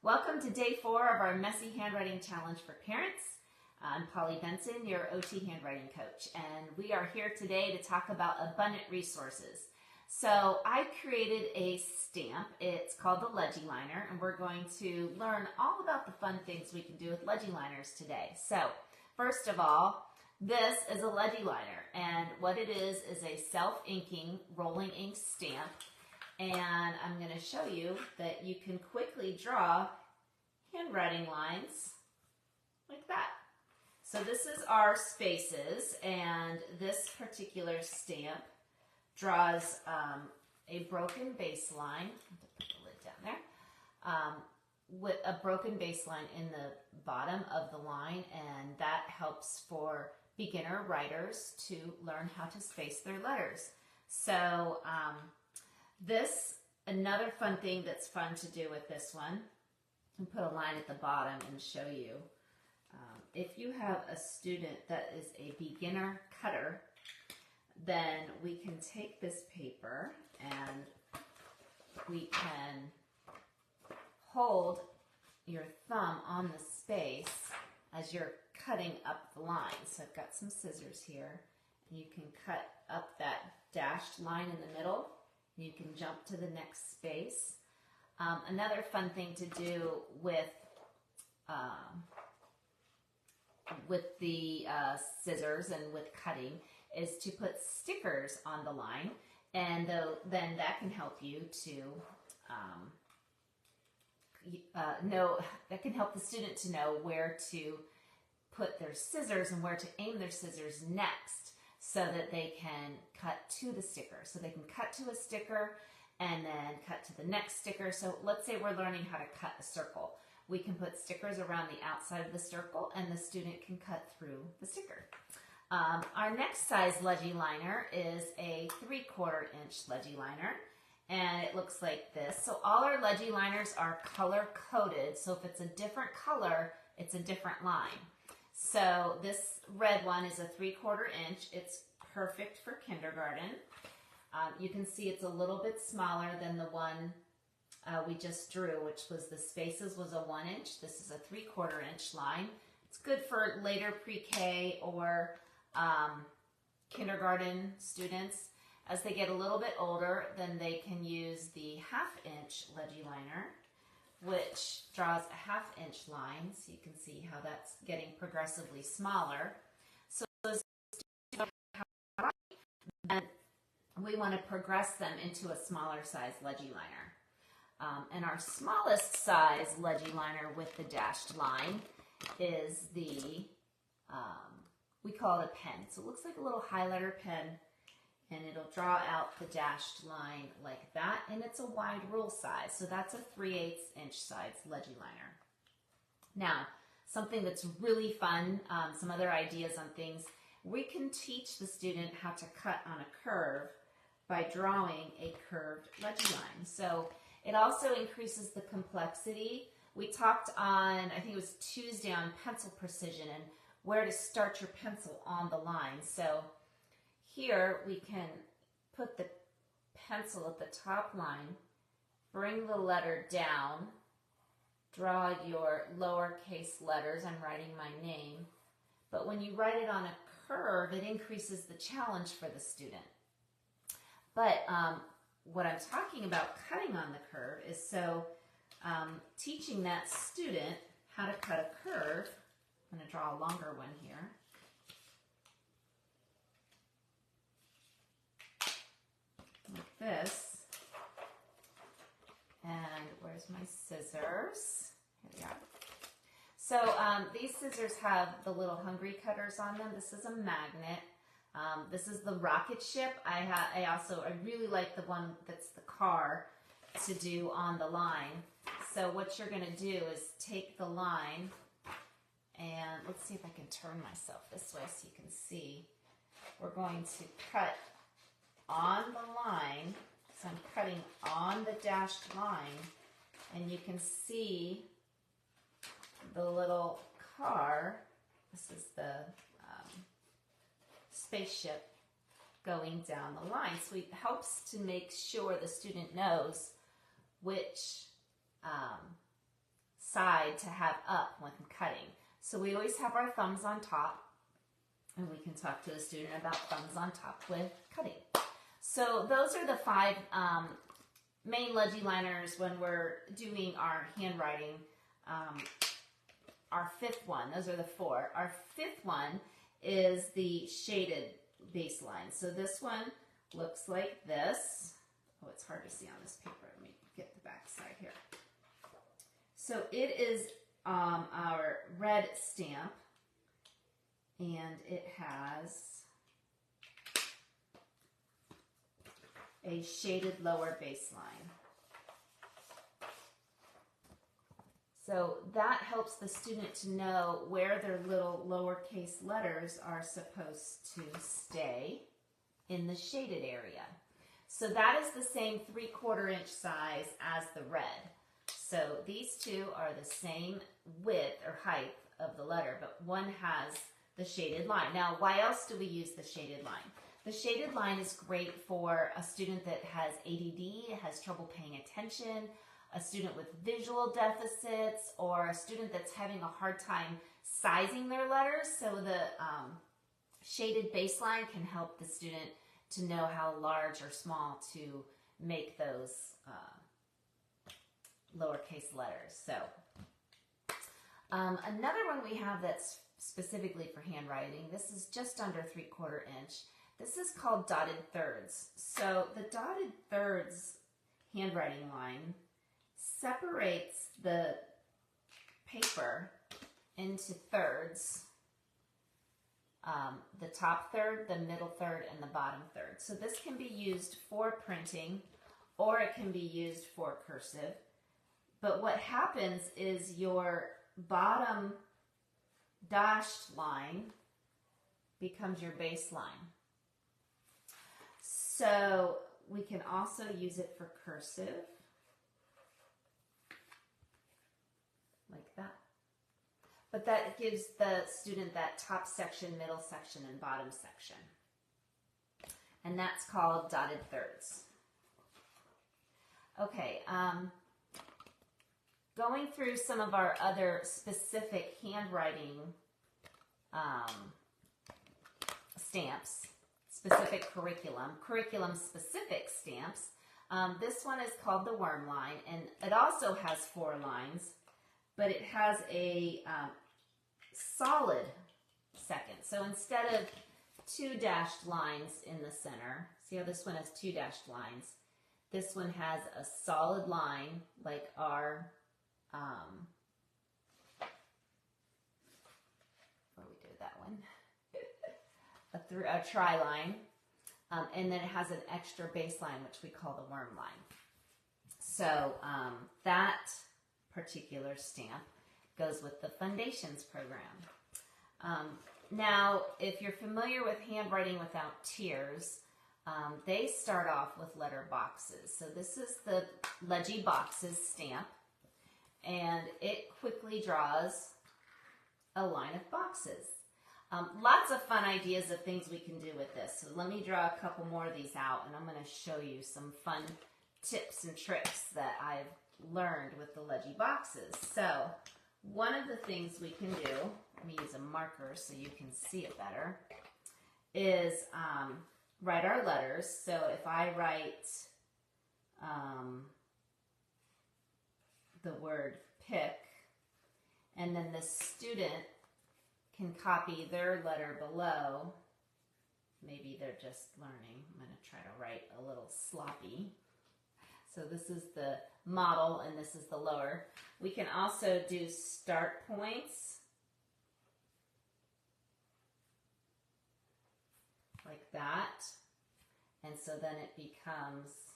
Welcome to day 4 of our Messy Handwriting Challenge for Parents. I'm Polly Benson, your OT handwriting coach, and we are here today to talk about abundant resources. So I created a stamp. It's called the LegiLiner, and we're going to learn all about the fun things we can do with LegiLiners today. So first of all, this is a LegiLiner, and what it is a self-inking rolling ink stamp. And I'm going to show you that you can quickly draw handwriting lines like that. So this is our spaces, and this particular stamp draws a broken baseline. Put the lid down there. With a broken baseline in the bottom of the line, and that helps for beginner writers to learn how to space their letters. So another fun thing that's fun to do with this one, and put a line at the bottom and show you. If you have a student that is a beginner cutter, then we can take this paper and we can hold your thumb on the space as you're cutting up the line. So I've got some scissors here, and you can cut up that dashed line in the middle. You can jump to the next space. Another fun thing to do with the scissors and with cutting is to put stickers on the line, and then that can help you to that can help the student to know where to put their scissors and where to aim their scissors next, so that they can cut to the sticker. So they can cut to a sticker and then cut to the next sticker. So let's say we're learning how to cut a circle. We can put stickers around the outside of the circle, and the student can cut through the sticker. Our next size LegiLiner is a 3/4 inch LegiLiner, and it looks like this. So all our LegiLiners are color coded. So if it's a different color, it's a different line. So this red one is a 3/4 inch. It's perfect for kindergarten. You can see it's a little bit smaller than the one we just drew, which was the spaces was a 1 inch. This is a 3/4 inch line. It's good for later pre-K or kindergarten students. As they get a little bit older, then they can use the 1/2 inch LegiLiner, which draws a 1/2 inch line. So you can see how that's getting progressively smaller. So those students and we want to progress them into a smaller size LegiLiner. And our smallest size LegiLiner with the dashed line is the, we call it a pen. So it looks like a little highlighter pen, and it'll draw out the dashed line like that, and it's a wide rule size. So that's a 3/8 inch size LegiLiner. Now, something that's really fun, some other ideas on things, we can teach the student how to cut on a curve by drawing a curved LegiLine. So it also increases the complexity. We talked on, I think it was Tuesday, on pencil precision and where to start your pencil on the line. So here we can put the pencil at the top line, bring the letter down, draw your lowercase letters. I'm writing my name. But when you write it on a curve, it increases the challenge for the student. But what I'm talking about cutting on the curve is teaching that student how to cut a curve. I'm going to draw a longer one here. Like this. And where's my scissors? Here they are. So these scissors have the little hungry cutters on them. This is a magnet. This is the rocket ship. I really like the one that's the car to do on the line. So what you're going to do is take the line, and let's see if I can turn myself this way so you can see. We're going to cut on the line. So I'm cutting on the dashed line, and you can see the little car. This is the spaceship going down the line. So it helps to make sure the student knows which side to have up when cutting. So we always have our thumbs on top, and we can talk to the student about thumbs on top with cutting. So those are the 5 main LegiLiners when we're doing our handwriting. Our 5th one, those are the 4. Our 5th one is the shaded baseline. So this one looks like this. Oh, it's hard to see on this paper. Let me get the back side here. So it is our red stamp, and it has a shaded lower baseline. So that helps the student to know where their little lowercase letters are supposed to stay in the shaded area. So that is the same 3/4 inch size as the red. So these two are the same width or height of the letter, but one has the shaded line. Now, why else do we use the shaded line? The shaded line is great for a student that has ADD, has trouble paying attention, a student with visual deficits, or a student that's having a hard time sizing their letters. So the shaded baseline can help the student to know how large or small to make those lowercase letters. So another one we have that's specifically for handwriting, this is just under 3/4 inch. This is called dotted thirds. So the dotted thirds handwriting line separates the paper into thirds, the top third, the middle third, and the bottom third. So this can be used for printing, or it can be used for cursive. But what happens is your bottom dashed line becomes your baseline. So we can also use it for cursive, like that. But that gives the student that top section, middle section, and bottom section. And that's called dotted thirds. Okay, going through some of our other specific handwriting stamps, specific curriculum-specific stamps. This one is called the worm line, and it also has 4 lines, but it has a solid second. So instead of 2 dashed lines in the center, see how this one has 2 dashed lines? This one has a solid line like our, where we did that one, a tri-line, and then it has an extra baseline, which we call the worm line. So that particular stamp goes with the Foundations program. Now, if you're familiar with Handwriting Without Tears, they start off with letter boxes. So this is the LegiBoxes stamp, and it quickly draws a line of boxes. Lots of fun ideas of things we can do with this. So let me draw a couple more of these out, and I'm going to show you some fun tips and tricks that I've learned with the LegiBoxes. So one of the things we can do, let me use a marker so you can see it better, is write our letters. So if I write the word pick, and then the student can copy their letter below. Maybe they're just learning. I'm going to try to write a little sloppy. So this is the model, and this is the lower. We can also do start points, like that. And so then it becomes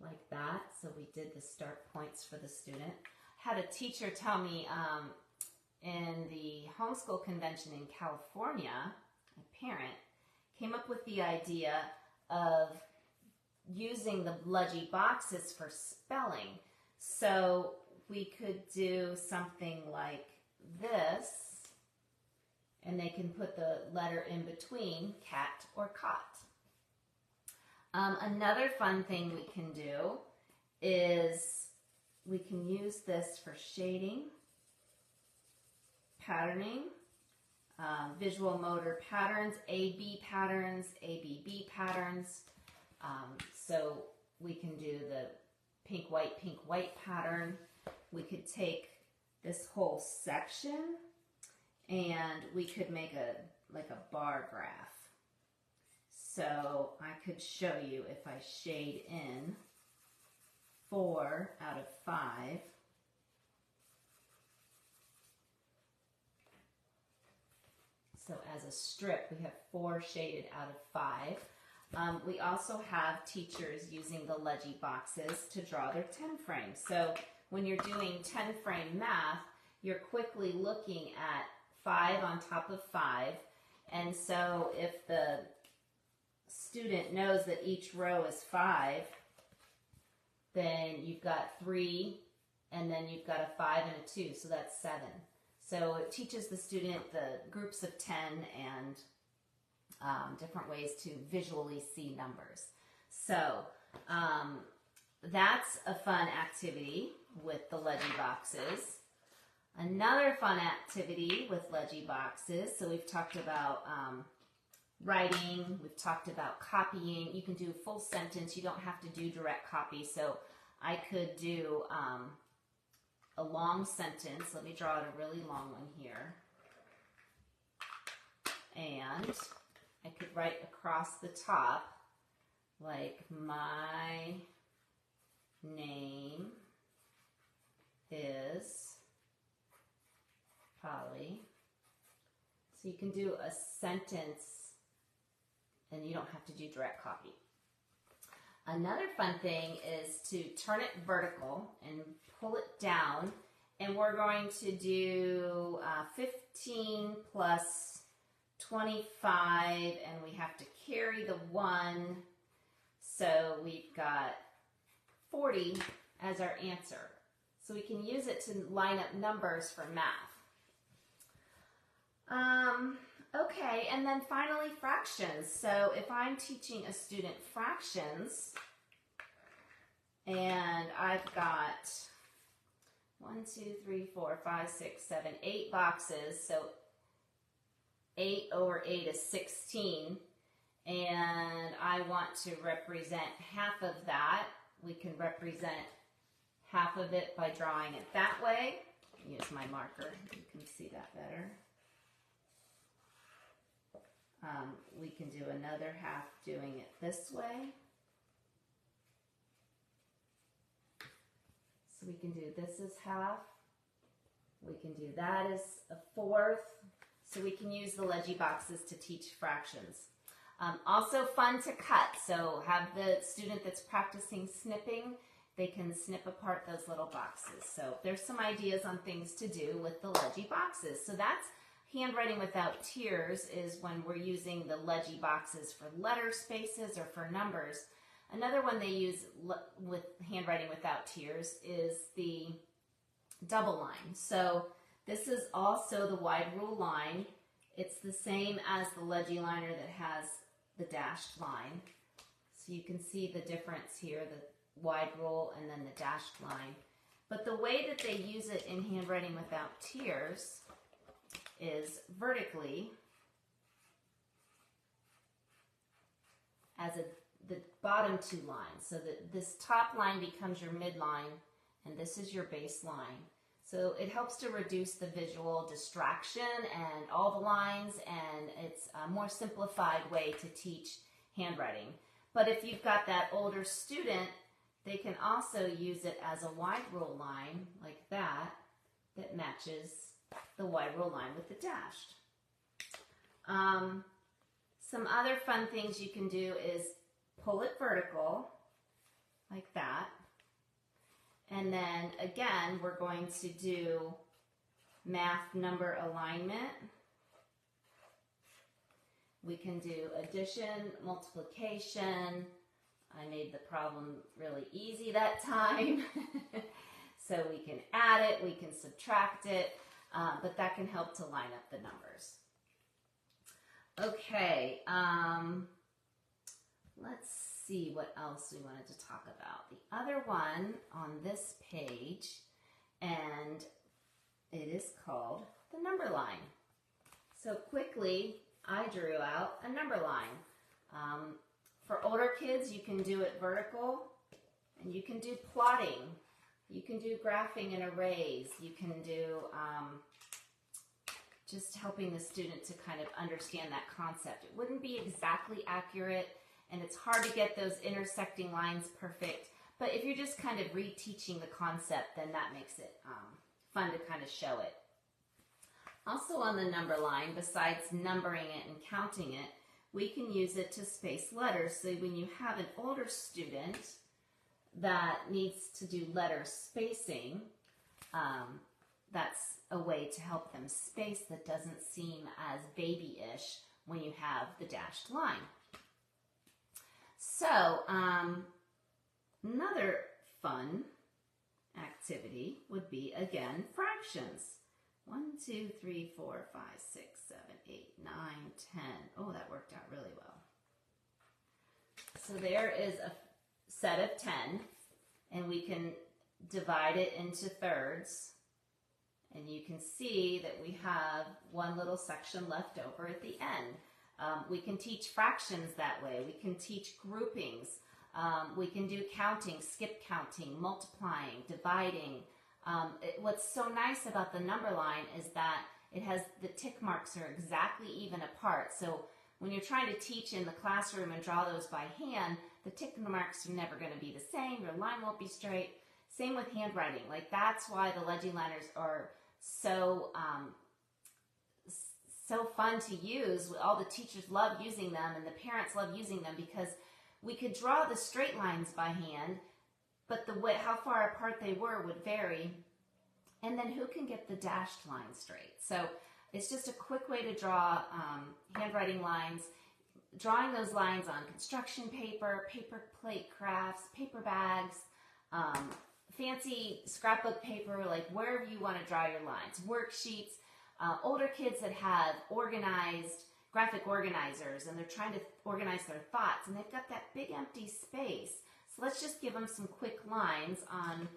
like that. So we did the start points for the student. Had a teacher tell me in the homeschool convention in California, a parent came up with the idea of using the LegiBoxes for spelling. So we could do something like this, and they can put the letter in between cat or cot. Another fun thing we can do is we can use this for shading, patterning, visual motor patterns, A-B patterns, A-B-B patterns. So we can do the pink, white pattern. We could take this whole section and we could make like a bar graph. So I could show you if I shade in 4 out of 5. So as a strip, we have 4 shaded out of 5. We also have teachers using the Legi boxes to draw their 10 frames. So when you're doing 10 frame math, you're quickly looking at 5 on top of 5. And so if the student knows that each row is 5, then you've got 3, and then you've got a 5 and a 2, so that's 7. So it teaches the student the groups of 10 and different ways to visually see numbers. So that's a fun activity with the Legi boxes. Another fun activity with Legi boxes, so we've talked about writing, we've talked about copying. You can do a full sentence, you don't have to do direct copy. So I could do a long sentence. Let me draw out a really long one here. And I could write across the top, like, my name is Polly. So you can do a sentence and you don't have to do direct copy. Another fun thing is to turn it vertical and pull it down, and we're going to do 15 plus 25, and we have to carry the 1, so we've got 40 as our answer. So we can use it to line up numbers for math. Okay, and then finally fractions. So if I'm teaching a student fractions, and I've got 1, 2, 3, 4, 5, 6, 7, 8 boxes, so 8 over 8 is 16, and I want to represent half of that. We can represent half of it by drawing it that way. Use my marker, you can see that better. We can do another half doing it this way. So we can do this as half. We can do that as a fourth. So we can use the Legi boxes to teach fractions. Also fun to cut. So have the student that's practicing snipping, they can snip apart those little boxes. So there's some ideas on things to do with the Legi boxes. So that's Handwriting Without Tears, is when we're using the Legi boxes for letter spaces or for numbers. Another one they use with Handwriting Without Tears is the double line. So this is also the wide rule line. It's the same as the LegiLiner that has the dashed line. So you can see the difference here, the wide rule and then the dashed line. But the way that they use it in Handwriting Without Tears is vertically as the bottom 2 lines. So that this top line becomes your midline and this is your baseline. So it helps to reduce the visual distraction and all the lines, and it's a more simplified way to teach handwriting. But if you've got that older student, they can also use it as a wide rule line like that matches the wide rule line with the dashed. Some other fun things you can do is pull it vertical like that. And then again, we're going to do math number alignment. We can do addition, multiplication. I made the problem really easy that time. So we can add it, we can subtract it, but that can help to line up the numbers. Okay, let's see what else we wanted to talk about. The other one on this page, and it is called the number line. So quickly, I drew out a number line. For older kids, you can do it vertical, and you can do plotting. You can do graphing and arrays. You can do just helping the student to kind of understand that concept. It wouldn't be exactly accurate, and it's hard to get those intersecting lines perfect, but if you're just kind of reteaching the concept, then that makes it fun to kind of show it. Also on the number line, besides numbering it and counting it, we can use it to space letters. So when you have an older student that needs to do letter spacing, that's a way to help them space that doesn't seem as babyish when you have the dashed line. So another fun activity would be, again, fractions. 1, 2, 3, 4, 5, 6, 7, 8, 9, 10. Oh, that worked out really well. So there is a set of 10, and we can divide it into thirds. And you can see that we have one little section left over at the end. We can teach fractions that way. We can teach groupings. We can do counting, skip counting, multiplying, dividing. What's so nice about the number line is that it has the tick marks are exactly even apart. So when you're trying to teach in the classroom and draw those by hand, the tick marks are never going to be the same. Your line won't be straight. Same with handwriting. Like, that's why the LegiLiners are so fun to use. All the teachers love using them, and the parents love using them, because we could draw the straight lines by hand, but the way, how far apart they were would vary. And then who can get the dashed line straight? So it's just a quick way to draw handwriting lines. Drawing those lines on construction paper, paper plate crafts, paper bags, fancy scrapbook paper, like wherever you want to draw your lines, worksheets. Older kids that have organized graphic organizers, and they're trying to organize their thoughts, and they've got that big empty space. So let's just give them some quick lines on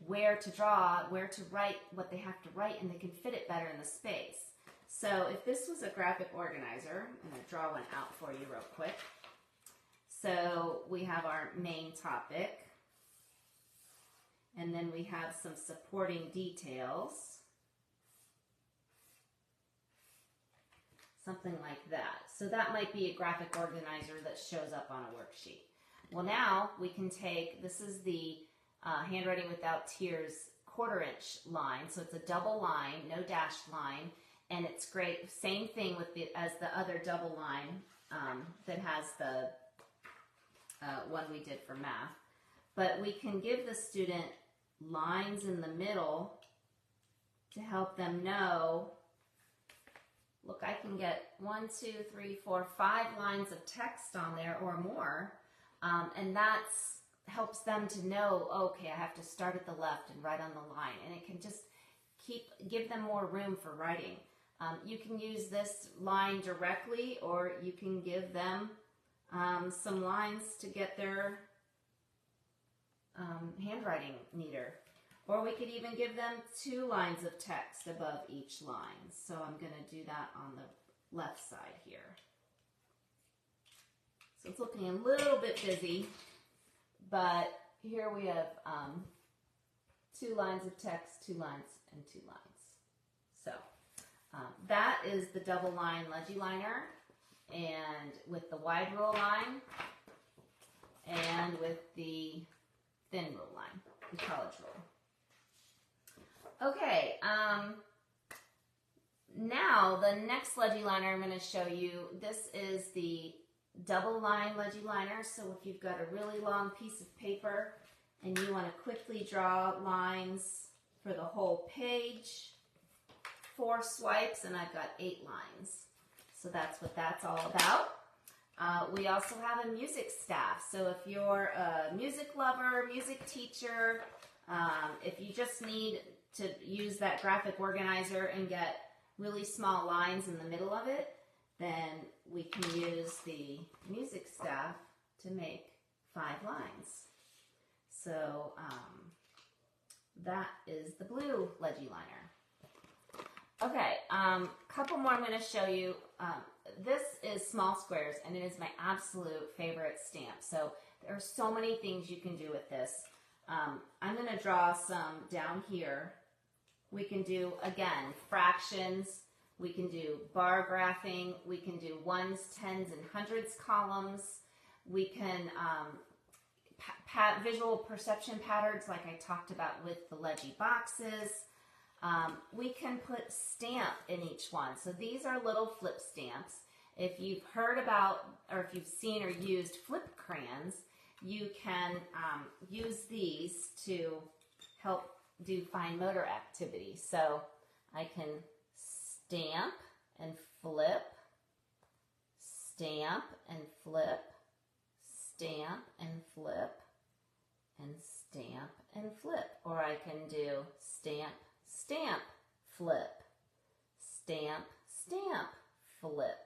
where to draw, where to write what they have to write, and they can fit it better in the space. So if this was a graphic organizer, I'm going to draw one out for you real quick. So we have our main topic, and then we have some supporting details. Something like that. So that might be a graphic organizer that shows up on a worksheet. Well, now we can take, this is the Handwriting Without Tears 1/4 inch line. So it's a double line, no dashed line, and it's great. Same thing with as the other double line that has the one we did for math. But we can give the student lines in the middle to help them know, look, I can get 1, 2, 3, 4, 5 lines of text on there or more, and that helps them to know, okay, I have to start at the left and write on the line, and it can just give them more room for writing. You can use this line directly, or you can give them some lines to get their handwriting neater. Or we could even give them 2 lines of text above each line. So I'm going to do that on the left side here. So it's looking a little bit busy, but here we have 2 lines of text, 2 lines, and 2 lines. So that is the double line LegiLiner, and with the wide rule line, and with the thin rule line, the college rule. Okay, now the next LegiLiner I'm going to show you, this is the double line LegiLiner. So if you've got a really long piece of paper and you want to quickly draw lines for the whole page, 4 swipes, and I've got 8 lines. So that's what that's all about. We also have a music staff. So if you're a music lover, music teacher, if you just need to use that graphic organizer and get really small lines in the middle of it, then we can use the music staff to make 5 lines. So that is the blue LegiLiner. Okay, couple more I'm going to show you. This is small squares, and it is my absolute favorite stamp. So there are so many things you can do with this. I'm going to draw some down here. We can do, again, fractions. We can do bar graphing. We can do ones, tens, and hundreds columns. We can visual perception patterns like I talked about with the Legi boxes. We can put stamp in each one. So these are little flip stamps. If you've heard about or if you've seen or used flip crayons, you can use these to help do fine motor activity. So I can stamp and flip, stamp and flip, stamp and flip, and stamp and flip. Or I can do stamp, stamp, flip, stamp, stamp, flip.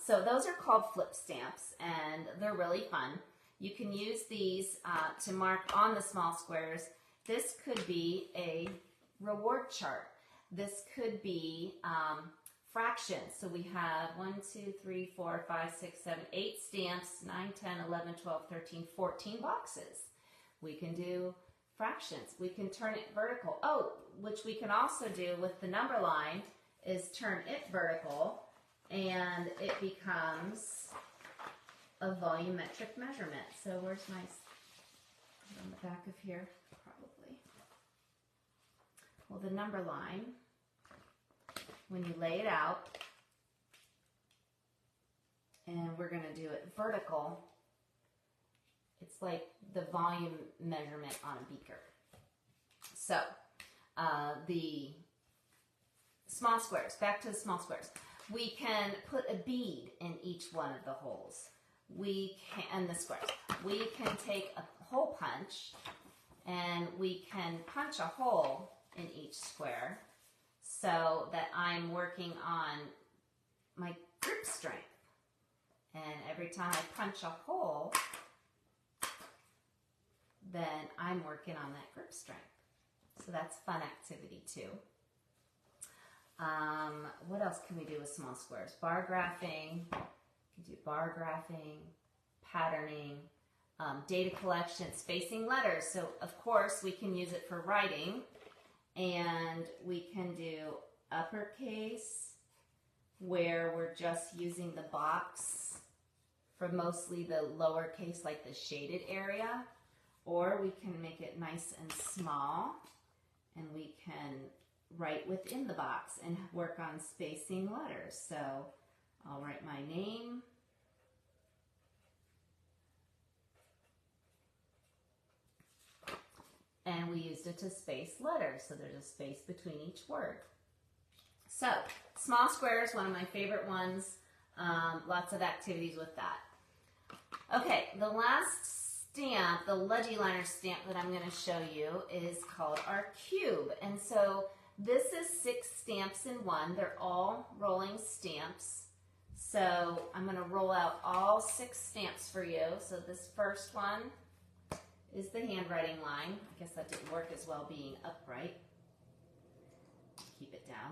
So those are called flip stamps, and they're really fun. You can use these to mark on the small squares. This could be a reward chart. This could be fractions. So we have 1, 2, 3, 4, 5, 6, 7, 8 stamps, 9, 10, 11, 12, 13, 14 boxes. We can do fractions. We can turn it vertical. Oh, which we can also do with the number line is turn it vertical, and it becomes a volumetric measurement. So where's my, on the back of here, probably. Well, the number line, when you lay it out, and we're going to do it vertical, it's like the volume measurement on a beaker. So the small squares, back to the small squares. We can put a bead in each one of the holes. We can, and the squares. We can take a hole punch, and we can punch a hole in each square so that I'm working on my grip strength. And every time I punch a hole, then I'm working on that grip strength. So that's fun activity too. What else can we do with small squares? Bar graphing. We can do bar graphing, patterning, data collection, spacing letters. So of course we can use it for writing, and we can do uppercase where we're just using the box for mostly the lowercase, like the shaded area, or we can make it nice and small, and we can write within the box and work on spacing letters. So I'll write my name, and we used it to space letters, so there's a space between each word. So small squares, one of my favorite ones. Lots of activities with that. Okay, the last stamp, the LegiLiner stamp that I'm going to show you is called our cube. And so this is 6 stamps in one. They're all rolling stamps. So I'm going to roll out all 6 stamps for you. So this first one is the handwriting line. I guess that didn't work as well being upright. Keep it down.